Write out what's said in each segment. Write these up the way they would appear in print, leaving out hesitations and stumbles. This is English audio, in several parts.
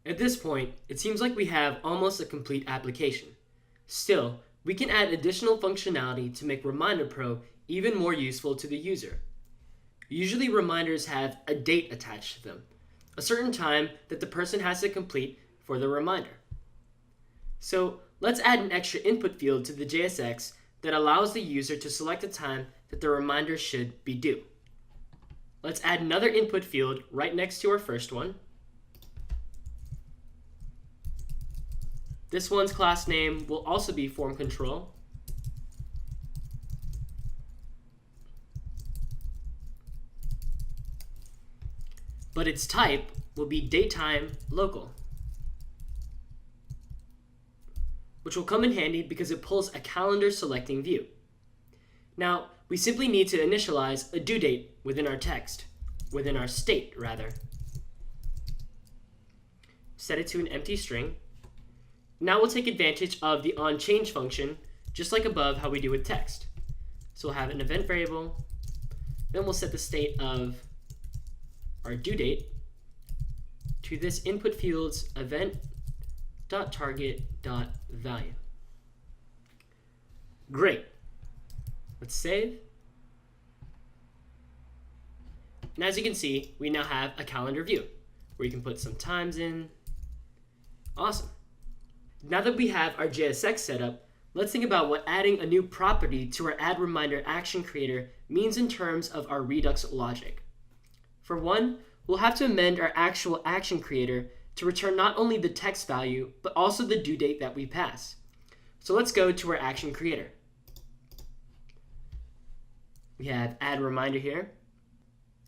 At this point, it seems like we have almost a complete application. Still, we can add additional functionality to make Reminder Pro even more useful to the user. Usually reminders have a date attached to them, a certain time that the person has to complete for the reminder. So let's add an extra input field to the JSX that allows the user to select a time that the reminder should be due. Let's add another input field right next to our first one. This one's class name will also be form control. But its type will be datetime local, which will come in handy because it pulls a calendar selecting view. Now, we simply need to initialize a due date within our text, within our state rather. Set it to an empty string. Now we'll take advantage of the onChange function, just like above how we do with text. So we'll have an event variable, then we'll set the state of our due date to this input field's event.target.value. Great. Let's save. And as you can see, we now have a calendar view where you can put some times in. Awesome. Now that we have our JSX set up, let's think about what adding a new property to our add reminder action creator means in terms of our Redux logic. For one, we'll have to amend our actual action creator to return not only the text value, but also the due date that we pass. So let's go to our action creator. We have add reminder here,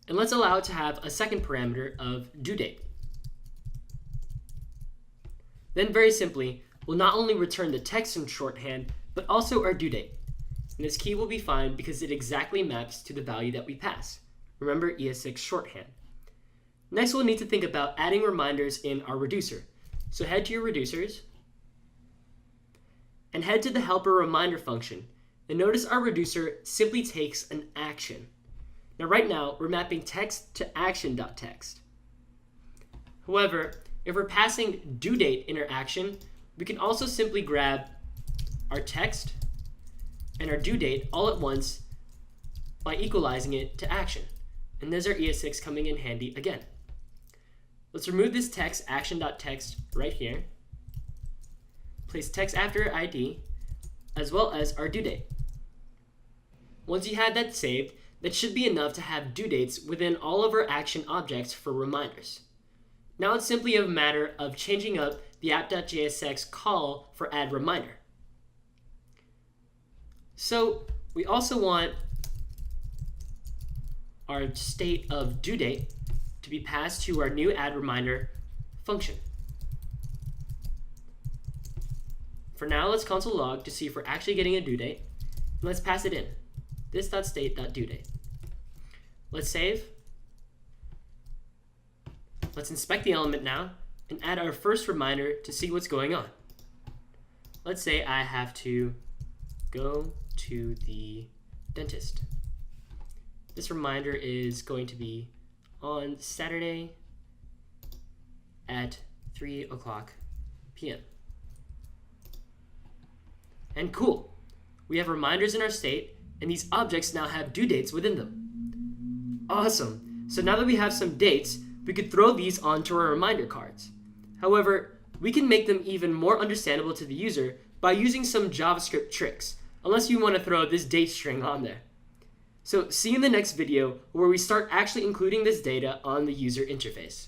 and let's allow it to have a second parameter of due date. Then very simply, we'll not only return the text in shorthand, but also our due date. And this key will be fine because it exactly maps to the value that we pass. Remember ES6 shorthand. Next, we'll need to think about adding reminders in our reducer. So head to your reducers and head to the helper reminder function. And notice our reducer simply takes an action. Now right now, we're mapping text to action.text. However, if we're passing due date in our action, we can also simply grab our text and our due date all at once by equalizing it to action. And there's our ES6 coming in handy again. Let's remove this text, action.text, right here. Place text after ID, as well as our due date. Once you have that saved, that should be enough to have due dates within all of our action objects for reminders. Now it's simply a matter of changing up the app.jsx call for add reminder. So we also want our state of due date to be passed to our new add reminder function. For now, let's console log to see if we're actually getting a due date. And let's pass it in, this.state.due date. Let's save. Let's inspect the element now and add our first reminder to see what's going on. Let's say I have to go to the dentist. This reminder is going to be on Saturday at 3:00 p.m. And cool, we have reminders in our state, and these objects now have due dates within them. Awesome. So now that we have some dates, we could throw these onto our reminder cards. However, we can make them even more understandable to the user by using some JavaScript tricks, unless you want to throw this date string on there. So see you in the next video where we start actually including this data on the user interface.